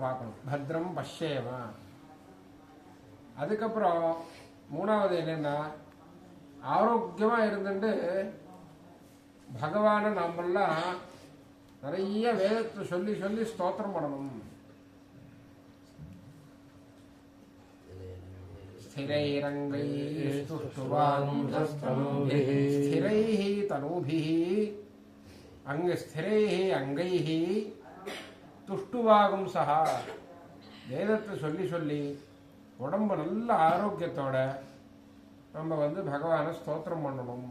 பார்க்கணும். பத்ரம் பஷ்யேமா. அதுக்கப்புறம் மூணாவது என்னன்னா, ஆரோக்கியமா இருந்துட்டு பகவானை நம்மெல்லாம் நிறைய வேதத்தை சொல்லி சொல்லி ஸ்தோத்திரம் பண்ணணும். ஸ்திரைரங்கைः ஸ்திரைः தனூபிः ஸ்திரைः அங்கைः துஷ்டுவாகும் சஹா. வேதத்தை சொல்லி சொல்லி உடம்பு நல்ல ஆரோக்கியத்தோட நம்ம பகவானை ஸ்தோத்திரம் பண்ணணும்.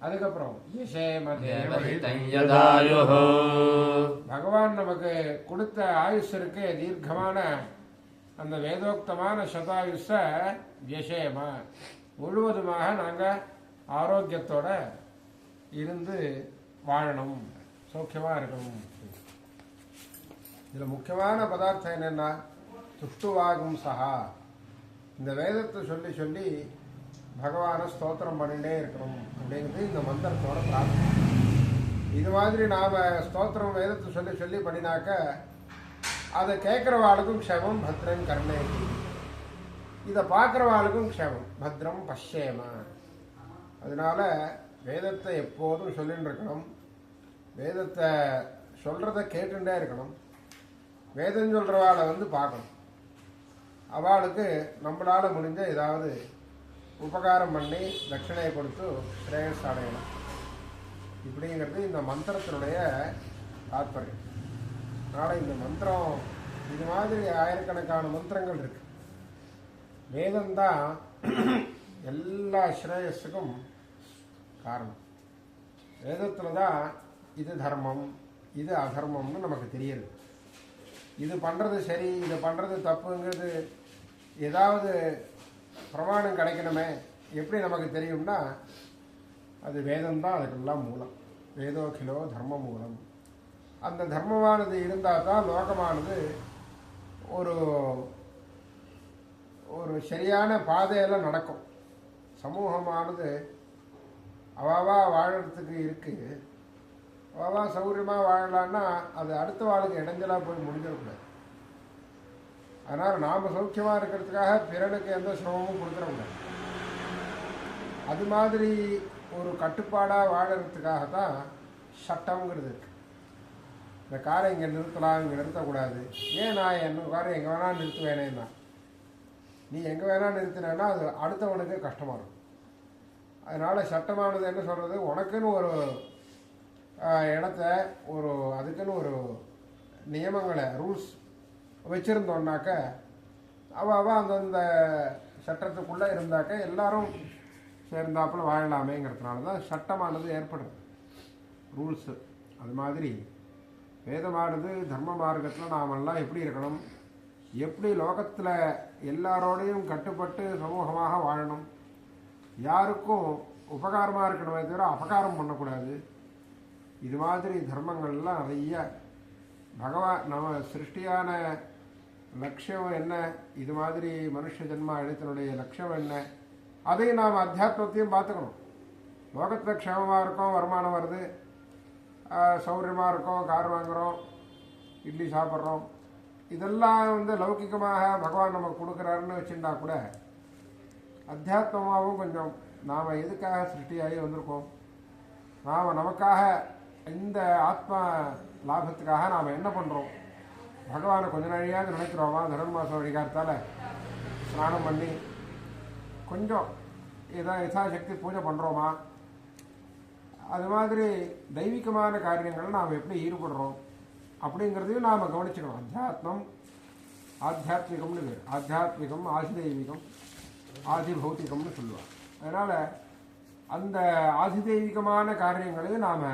அதுக்கப்புறம் பகவான் நமக்கு கொடுத்த ஆயுஷ் இருக்கு, தீர்க்கமான அந்த வேதோக்தமான சதாயுஷ வியசேம முழுவதுமாக நாங்கள் ஆரோக்கியத்தோட இருந்து வாழணும், சௌக்கியமா இருக்கணும். இதில் முக்கியமான பதார்த்தம் என்னன்னா, துஷ்டுவாகும் சஹா. இந்த வேதத்தை சொல்லி சொல்லி பகவானை ஸ்தோத்திரம் பண்ணிட்டே இருக்கணும் அப்படிங்கிறது இந்த மந்திரத்தோட பிரார்த்தனை. இது மாதிரி நாம் ஸ்தோத்திரம் வேதத்தை சொல்லி சொல்லி பண்ணினாக்க அதை கேட்குறவாளுக்கும் க்ஷேமம் பத்ரன் கர்ணேதி, இதை பார்க்குறவாளுக்கும் க்ஷேமம் பத்ரம் பஷ்யேம. அதனால வேதத்தை எப்போதும் சொல்லிட்டு இருக்கணும், வேதத்தை சொல்கிறத கேட்டுட்டே இருக்கணும். வேதம் சொல்கிறவாளை பார்க்கணும், அவளுக்கு நம்மளால் முடிஞ்ச ஏதாவது உபகாரம் பண்ணி தட்சிணையை கொடுத்து ஸ்ரேயஸ் அடையணும். இப்படிங்கிறது இந்த மந்திரத்தினுடைய தாற்பயம். அதனால் இந்த மந்திரம் இது மாதிரி ஆயிரக்கணக்கான மந்திரங்கள் இருக்கு. வேதம்தான் எல்லா ஸ்ரேயஸுக்கும் காரணம். வேதத்தில் தான் இது தர்மம் இது அதர்மம்னு நமக்கு தெரியுது. இது பண்ணுறது சரி இது பண்ணுறது தப்புங்கிறது ஏதாவது பிரமாணம் கிடைக்கணுமே, எப்படி நமக்கு தெரியும்னா அது வேதம்தான் அதுக்கெல்லாம் மூலம். வேதோகிலோ தர்ம மூலம். அந்த தர்மமானது இருந்தால் தான் லோகமானது ஒரு ஒரு சரியான பாதையெல்லாம் நடக்கும். சமூகமானது அவாவா வாழறதுக்கு இருக்குது, அவாவா சௌகரியமாக வாழலான்னா அது அடுத்த வாழ்க்கை இடைஞ்சலாக போய் முடிஞ்சிடக்கூடாது. அதனால் நாம் சௌக்கியமாக இருக்கிறதுக்காக பிறனுக்கு எந்த சிரமமும் கொடுத்துடக்கூடாது. அது மாதிரி ஒரு கட்டுப்பாடாக வாழறதுக்காக தான் சட்டங்கிறது இருக்குது. இந்த காரை இங்கே நிறுத்தலாம், இங்கே நிறுத்தக்கூடாது. ஏன் நான் என்ன காரை எங்கே வேணால் நிறுத்துவேனேன்னா, நீ எங்கே வேணால் நிறுத்தினேன்னா அது அடுத்தவனுக்கு கஷ்டமாக இருக்கும். அதனால் சட்டமானது என்ன சொல்கிறது, உனக்குன்னு ஒரு இடத்த ஒரு அதுக்குன்னு ஒரு நியமங்களை ரூல்ஸ் வச்சுருந்தோன்னாக்க அவள் அந்தந்த சட்டத்துக்குள்ளே இருந்தாக்க எல்லாரும் சேர்ந்தாப்புல வாழலாமேங்கிறதுனால தான் சட்டமானது ஏற்படுது, ரூல்ஸு. அது மாதிரி வேதமானது தர்ம மார்க்கத்தில் நாமெல்லாம் எப்படி இருக்கணும், எப்படி லோகத்தில் எல்லாரோடையும் கட்டுப்பட்டு சமூகமாக வாழணும், யாருக்கும் உபகாரமாக இருக்கணுமே தவிர அபகாரம் பண்ணக்கூடாது. இது மாதிரி தர்மங்கள்லாம் நிறைய பகவான் நம்ம சிருஷ்டியான லட்சியம் என்ன, இது மாதிரி மனுஷ ஜென்மா எழுத்தினுடைய லட்சியம் என்ன, அதையும் நாம் அத்தியாத்மத்தையும் பார்த்துக்கணும். லோகத்தில் க்ஷேமமாக இருக்கும், வருமானம் வருது, சௌகரியமாக இருக்கும், கார் வாங்குகிறோம், இட்லி சாப்பிட்றோம், இதெல்லாம் லௌகிகமாக பகவான் நமக்கு கொடுக்குறாருன்னு வச்சுருந்தா கூட அத்தியாத்மமாகவும் கொஞ்சம் நாம் எதுக்காக சிருஷ்டியாகி வந்திருக்கோம், நாம் நமக்காக இந்த ஆத்மா லாபத்துக்காக நாம் என்ன பண்ணுறோம், பகவானை கொஞ்ச நாளையாவது நினைக்கிறோமா, தனுர்மாசம் வழிகாரத்தால் ஸ்நானம் பண்ணி கொஞ்சம் யதாசக்தி பூஜை பண்ணுறோமா, அது மாதிரி தெய்வீகமான காரியங்கள் நாம் எப்படி ஈடுபடுறோம் அப்படிங்கிறதையும் நாம் கவனிச்சுக்கணும். ஆத்தியாத்மிகம்னு பேர். ஆத்தியாத்மிகம் ஆதிதெய்வீகம் ஆதிபௌத்திகம்னு சொல்லுவாங்க. அதனால் அந்த ஆதிதெய்வீகமான காரியங்களையும் நாம்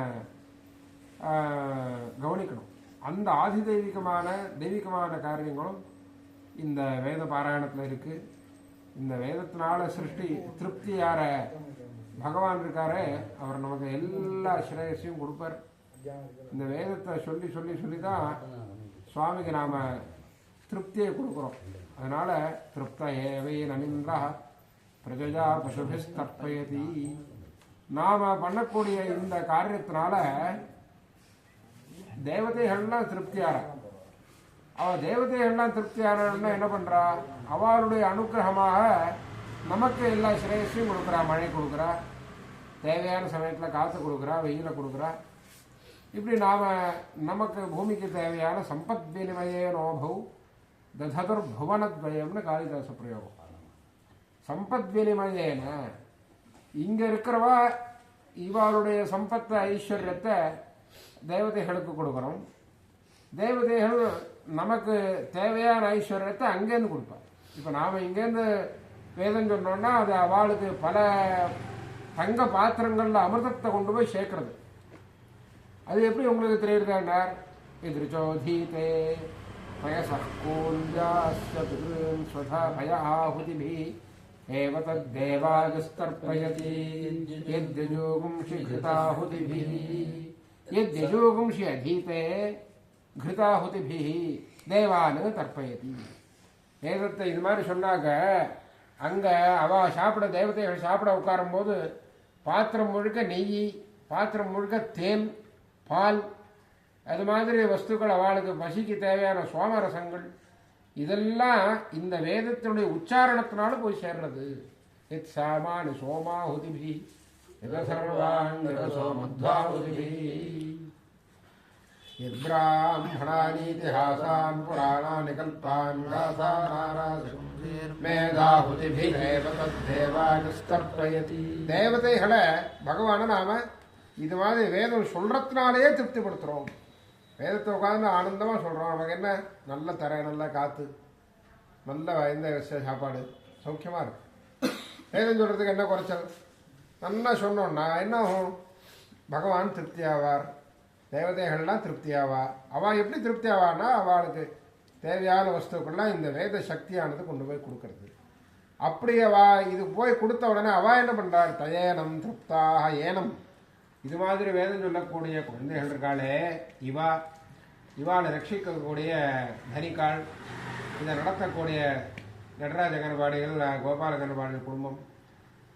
கவனிக்கணும். அந்த ஆதிதெய்வீகமான தெய்வீகமான காரியங்களும் இந்த வேத பாராயணத்தில் இருக்குது. இந்த வேதத்தினால சிருஷ்டி திருப்தி யார பகவான் இருக்காரே அவர் நமக்கு எல்லா ஸ்ரேயஸையும் கொடுப்பார். இந்த வேதத்தை சொல்லி சொல்லி சொல்லி தான் சுவாமிக்கு நாம் திருப்தியை கொடுக்குறோம். அதனால் திருப்த ஏவை நமிந்திரா பிரஜா பசுபிஸ்தர்ப்பயதி. நாம் பண்ணக்கூடிய இந்த காரியத்தினால தேவதைகள்லாம் திருப்தியார. அவள் தேவதைகள்லாம் திருப்தியானன்னா என்ன பண்ணுறா? அவளுடைய அனுகிரகமாக நமக்கு எல்லா சிரேஷையும் கொடுக்குறா. மழை கொடுக்குறா, தேவையான சமயத்தில் காற்று கொடுக்குறா, வெயிலை கொடுக்குறா. இப்படி நாம் நமக்கு பூமிக்கு தேவையான சம்பத் வினிமயே நோபவ் தததுர் புவனத்வயம்னு காளிதாச பிரயோகம். சம்பத் வினிமயேன இங்கே இருக்கிறவா இவளுடைய சம்பத்து ஐஸ்வர்யத்தை தேவதைகளுக்கு கொடுக்குறோம். தேவதைகள் நமக்கு தேவையான ஐஸ்வர்யத்தை அங்கேருந்து கொடுப்பார். இப்போ நாம் இங்கேருந்து வேதம் சொன்னோன்னா அது அவளுக்கு பல தங்க பாத்திரங்களில் அமிர்தத்தை கொண்டு போய் சேர்க்கறது. அது எப்படி உங்களுக்கு தெரியுதுண்டார்? எதிர்ச்சோதீதே பயசூல்யாஸ்வதா பயாஹுதிபி ஏவ தத்தேவாகஸ்தர்ப்பயதி யத்யஜோகும்ஷி கிருதாஹுதிபி யத்யஜோகும்ஷி அதீதே கிருதாஹுதிபி தேவானு தர்ப்பயதி. வேதத்தை இது மாதிரி சொன்னாக்க அங்கே அவள் சாப்பிட தேவதைகள் சாப்பிட உட்காரும்போது பாத்திரம் முழுக்க நெய், பாத்திரம் முழுக்க தேன், பால், அது மாதிரி வஸ்துக்கள், அவளுக்கு பசிக்கு தேவையான சோமரசங்கள், இதெல்லாம் இந்த வேதத்தினுடைய உச்சாரணத்தினால போய் சேர்றது. எத் சாமானி சோமாஹுதிபி சோமத்வாஹுதிபி யத்பிராஹ்மணானீதிஹாசான் புராணானி கல்பான் தேவதைகளை பகவானை நாம இது மாதிரி வேதம் சொல்றதுனாலேயே திருப்திப்படுத்துறோம். வேதத்தை உட்காந்து ஆனந்தமா சொல்றோம். நமக்கு என்ன நல்ல தர, நல்ல காத்து, நல்ல இந்த சாப்பாடு, சௌக்கியமா இருக்கு. வேதம் சொல்றதுக்கு என்ன குறைச்சல்? நல்லா சொன்னோம்னா என்ன ஆகும்? பகவான் திருப்தி ஆவார், தேவதைகள்லாம் திருப்தி ஆவா. அவள் எப்படி திருப்தி ஆவான்னா அவளுக்கு தேவையான வஸ்துக்கள்லாம் இந்த வேத சக்தியானது கொண்டு போய் கொடுக்கறது. அப்படி இது போய் கொடுத்த உடனே அவள் என்ன பண்ணுறாள்? தயேனம் திருப்தாக ஏனம். இது மாதிரி வேதம் சொல்லக்கூடிய குழந்தைகள் இருக்காளே, இவாளை ரட்சிக்கக்கூடிய தனிக்காள், இதை நடத்தக்கூடிய நடராஜ கணபாடிகள், கோபால கணபாடிகள் குடும்பம்,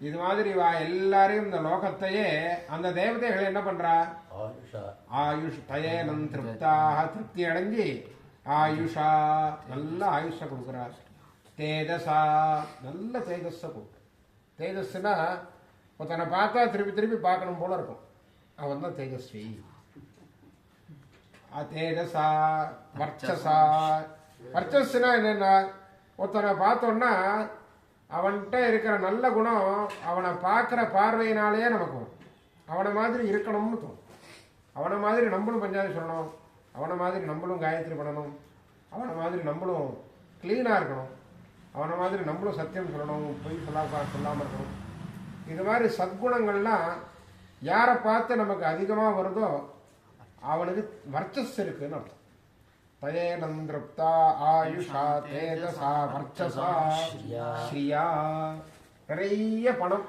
இது மாதிரி எல்லாரையும் இந்த லோகத்தையே அந்த தேவதைகள் என்ன பண்றா? ஆயுஷ் தயேனம் திருப்தாக திருப்தி அடைஞ்சி ஆயுஷா நல்ல ஆயுஷ கொடுக்குறா. தேஜசா நல்ல தேஜஸ கொடுக்குற. தேஜஸ்னா ஒருத்தனை பார்த்தா திருப்பி திருப்பி பார்க்கணும் போல இருக்கும், அவன் தான் தேஜஸ்வி. தேஜசா வர்ச்சசா. வர்ச்சஸ்னா என்னன்னா ஒருத்தனை பார்த்தோன்னா அவன்கிட்ட இருக்கிற நல்ல குணம் அவனை பார்க்குற பார்வையினாலேயே நமக்கு வரும். அவனை மாதிரி இருக்கணும்னு தோணும். அவனை மாதிரி நம்மளும் பஞ்சாயத்து சொல்லணும், அவனை மாதிரி நம்மளும் காயத்ரி பண்ணணும், அவனை மாதிரி நம்மளும் க்ளீனாக இருக்கணும், அவனை மாதிரி நம்மளும் சத்தியம் சொல்லணும், பொய் சொல்லாமல் இருக்கணும். இது மாதிரி சத்குணங்கள்லாம் யாரை பார்த்து நமக்கு அதிகமாக வருதோ அவனுக்கு வர்ச்சஸ் இருக்குன்னு அர்த்தம். தயேனம் திருப்தா ஆயுஷா தேஜசா வர்ச்சசா ஸ்ரீயா. நிறைய பணம்,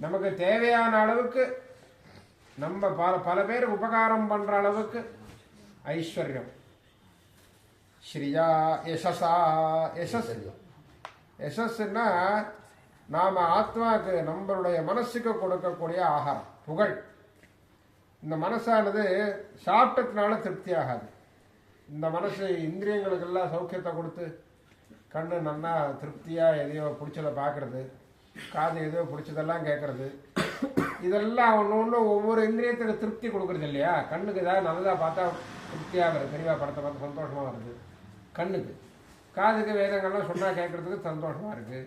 நமக்கு தேவையான அளவுக்கு, நம்ம பல பேருக்கு உபகாரம் பண்ற அளவுக்கு ஐஸ்வர்யம். ஸ்ரீயா யசஸா. யசஸ்னா நாம ஆத்மாவுக்கு நம்மளுடைய மனசுக்கு கொடுக்கக்கூடிய ஆகாரம், புகழ். இந்த மனசானது சாப்பிட்டதுனால திருப்தி ஆகாது. இந்த மனசு இந்திரியங்களுக்கெல்லாம் சௌக்கியத்தை கொடுத்து கண்ணு நல்லா திருப்தியாக எதையோ பிடிச்சதை பார்க்கறது, காது எதையோ பிடிச்சதெல்லாம் கேட்கறது, இதெல்லாம் ஒன்று ஒவ்வொரு இந்திரியத்துக்கு திருப்தி கொடுக்குறது இல்லையா? கண்ணுக்கு ஏதாவது நல்லதாக பார்த்தா திருப்தியாக வருது, தெளிவாக படத்தை பார்த்து சந்தோஷமாக வருது கண்ணுக்கு. காதுக்கு வேதங்கள்லாம் சொன்னால் கேட்குறதுக்கு சந்தோஷமாக இருக்குது.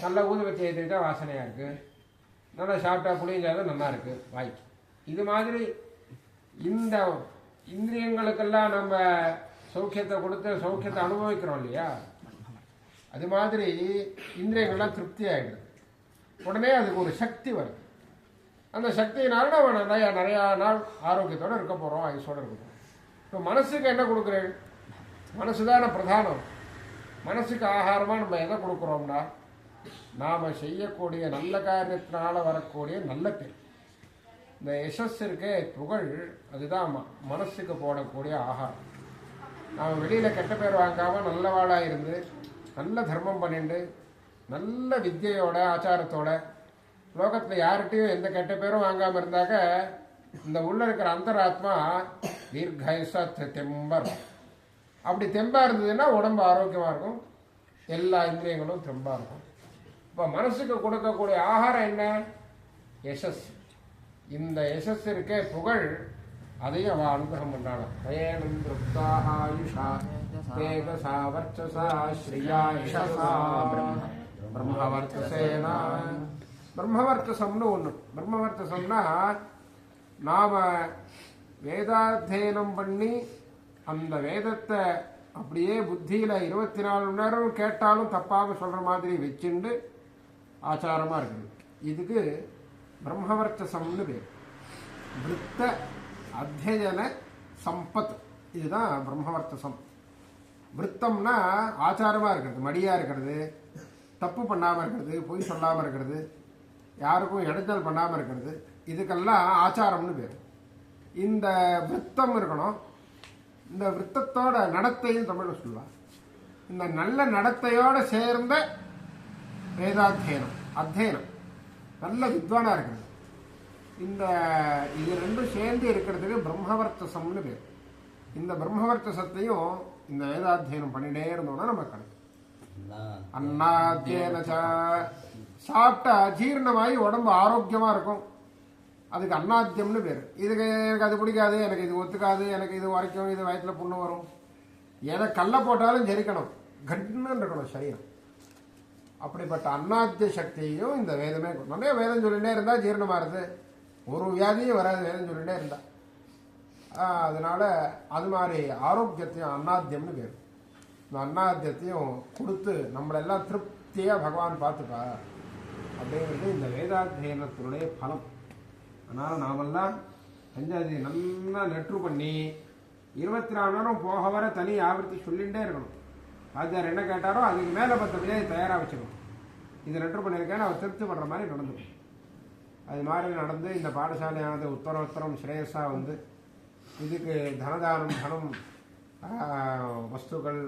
நல்லா ஊதுபத்தி ஏற்றிட்டா வாசனையாக இருக்குது, நல்லா சாப்பிட்டா புளிஞ்சாதான் நல்லா இருக்குது வாய்க்கு. இது மாதிரி இந்த இந்திரியங்களுக்கெல்லாம் நம்ம சௌக்கியத்தை கொடுத்து சௌக்கியத்தை அனுபவிக்கிறோம் இல்லையா? அது மாதிரி இந்திரியங்கள்லாம் திருப்தி ஆகிடுது. உடனே அதுக்கு ஒரு சக்தி வருது. அந்த சக்தியினால நம்ம நிறையா நாள் ஆரோக்கியத்தோடு இருக்க போகிறோம், ஆயுசோடு இருக்க போகிறோம். இப்போ மனசுக்கு என்ன கொடுக்குறேன்? மனசு தானே பிரதானம். மனசுக்கு ஆகாரமாக நம்ம எதை கொடுக்குறோம்னா நாம் செய்யக்கூடிய நல்ல காரியத்தினால வரக்கூடிய நல்ல பேர். இந்த யசஸ் இருக்கே, புகழ், அதுதான் மனசுக்கு போடக்கூடிய ஆகாரம். நாம் வெளியில் கெட்ட பேர் வாங்காமல் நல்லவாளாக இருந்து நல்ல தர்மம் பண்ணிட்டு நல்ல வித்தியோட ஆச்சாரத்தோட லோகத்தில் யார்கிட்டையும் எந்த கெட்ட பேரும் வாங்காமல் இருந்தாக்க இந்த உள்ள இருக்கிற அந்தராத்மா தீர்காயுசா தெம்பர். அப்படி தெம்பாக இருந்ததுன்னா உடம்பு ஆரோக்கியமாக இருக்கும், எல்லா இந்திரியங்களும் தெம்பாக இருக்கும். இப்போ மனசுக்கு கொடுக்கக்கூடிய ஆகாரம் என்ன? யசஸ். இந்த யசஸ் இருக்கே புகழ், அதையும் அவள் அனுகிரகம் பண்ணுறாங்க. பயனம் திருப்தாயுஷா தேகசா வர்ச்சசா ஸ்ரீயா யசசா பிரம்மவர்த்தசேனா. பிரம்மவர்த்தசம்னு ஒன்று. பிரம்மவர்த்தசம்னா நாம் வேதாத்தியனம் பண்ணி அந்த வேதத்தை அப்படியே புத்தியில் 24 மணி நேரம் கேட்டாலும் தப்பாக சொல்கிற மாதிரி வச்சுண்டு ஆச்சாரமாக இருக்குது. இதுக்கு பிரம்மவர்த்தசம்னு பேர். விருத்த அத்தியன சம்பத், இதுதான் பிரம்மவர்த்தசம். விருத்தம்னா ஆச்சாரமாக இருக்கிறது, மடியாக இருக்கிறது, தப்பு பண்ணாமல் இருக்கிறது, பொய் சொல்லாமல் இருக்கிறது, யாருக்கும் இடைஞ்சல் பண்ணாமல் இருக்கிறது, இதுக்கெல்லாம் ஆச்சாரம்னு பேர். இந்த விருத்தம் இருக்கணும். இந்த விருத்தத்தோட நடத்தையும் தமிழில் சொல்லலாம். இந்த நல்ல நடத்தையோடு சேர்ந்த வேதாத்தியனம், அத்தியனம், நல்ல வித்வானாக இருக்கிறது. இது ரெண்டும் சேர்ந்து இருக்கிறதுக்கு பிரம்மவர்த்தசம்னு பேர். இந்த பிரம்மவர்த்தசத்தையும் இந்த வேதாத்தியனம் பண்ணிட்டே இருந்தோம்னா நம்ம கிடைக்கும். அன்னாத்தியன சாப்பிட்டா ஜீரணமாகி உடம்பு ஆரோக்கியமாக இருக்கும். அதுக்கு அன்னாத்தியம்னு பேர். இதுக்கு எனக்கு அது பிடிக்காது, எனக்கு இது ஒத்துக்காது, எனக்கு இது வரைக்கும், இது வயிற்றுல புண்ணு வரும், எதை கல்ல போட்டாலும் ஜெரிக்கணும், கட்டுன்னு இருக்கணும் சரீரம். அப்படிப்பட்ட அன்னாத்திய சக்தியையும் இந்த வேதமே. நிறைய வேதம் சொல்லிகிட்டே இருந்தால் ஜீரணமாகுது, ஒரு வியாதியும் வராது வேதம் சொல்லிகிட்டே இருந்தால். அதனால அது மாதிரி ஆரோக்கியத்தையும் அன்னாத்தியம்னு பேர். இந்த அன்னாத்தியத்தையும் கொடுத்து நம்மளெல்லாம் திருப்தியாக பகவான் பார்த்துப்பா அப்படிங்கிறது இந்த வேதாத்தியனத்தினுடைய பலம். அதனால் நாமெல்லாம் பஞ்சாதி நல்லா நெற்று பண்ணி 24 மணி நேரம் போக வர தனி ஆவர்த்தி சொல்லிகிட்டே இருக்கணும். ராஜார் என்ன கேட்டாரோ அதுக்கு மேலே 10 விஜயை தயாராக வச்சுக்கணும். இது நெற்று பண்ணியிருக்கேன்னு அவர் திருப்தி பண்ணுற மாதிரி நடந்துக்கும். அது மாதிரி நடந்து இந்த பாடசாலையானது உத்தரோத்தரம் ஸ்ரேயஸாக வந்து இதுக்கு தனதானம், தனம், வஸ்துக்கள்,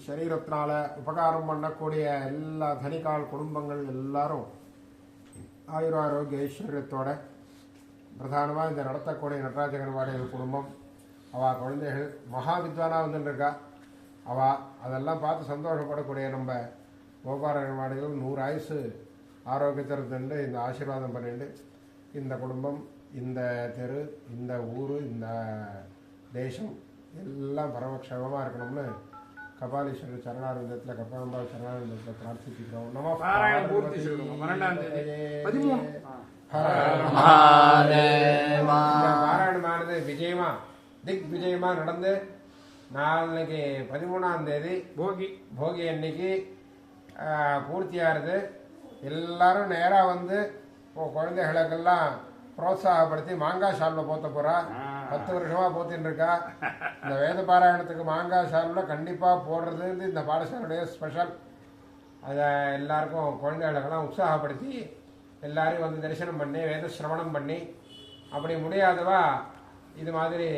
சரீரத்தினால உபகாரம் பண்ணக்கூடிய எல்லா தனிக்கால் குடும்பங்கள் எல்லாரும் ஆயுராரோக்கிய ஐஸ்வர்யத்தோட பிரதானமாக இந்த நடத்தக்கூடிய நடராஜகரவாடிகள் குடும்பம், அவள் குழந்தைகள் மகா வித்வானாக வந்துட்டுருக்கா. அவள் அதெல்லாம் பார்த்து சந்தோஷப்படக்கூடிய நம்ம கோபாரகரவாடிகள் 100 ஆயுசு ஆரோக்கியத்திற்கு இந்த ஆசீர்வாதம் பண்ணிட்டு இந்த குடும்பம், இந்த தெரு, இந்த ஊர், இந்த தேசம் எல்லாம் பரமக்ஷேமமாக இருக்கணும்னு கபாலீஸ்வரர் சரணானந்தத்தில், கபாலம்பா சரணானந்தத்தில் பிரார்த்திக்கிறோம். நம்ம பாராயணமானது விஜயமா திக் விஜயமா நடந்து நாளைக்கு 13ஆம் தேதி போகி அன்னைக்கு பூர்த்தியாகிறது. எல்லாரும் நேராக வந்து குழந்தைகளுக்கெல்லாம் புரோத்சாகப்படுத்தி மாங்காய் ஷால்வை போத்த போகிறா. 10 வருஷமாக போத்தின்னு இருக்கா. இந்த வேத பாராயணத்துக்கு மாங்காய் ஷால்வில் கண்டிப்பாக போடுறது இந்த பாடசாலையுடைய ஸ்பெஷல். அதை எல்லாருக்கும் குழந்தைகளுக்கெல்லாம் உற்சாகப்படுத்தி எல்லாரையும் வந்து தரிசனம் பண்ணி வேத சிரவணம் பண்ணி, அப்படி முடியாதவா இது மாதிரி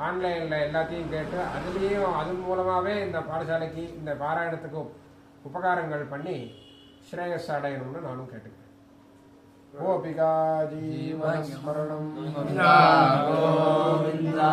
ஆன்லைனில் எல்லாத்தையும் கேட்டு அதுலேயும் அது மூலமாகவே இந்த பாடசாலைக்கு இந்த பாராயணத்துக்கு உபகாரங்கள் பண்ணி ஸ்ரேயஸ் அடையணும்னு நானும் கேட்டுக்கிறேன். கோபிகா ஜீவஸ்மரணம் கோவிந்தா.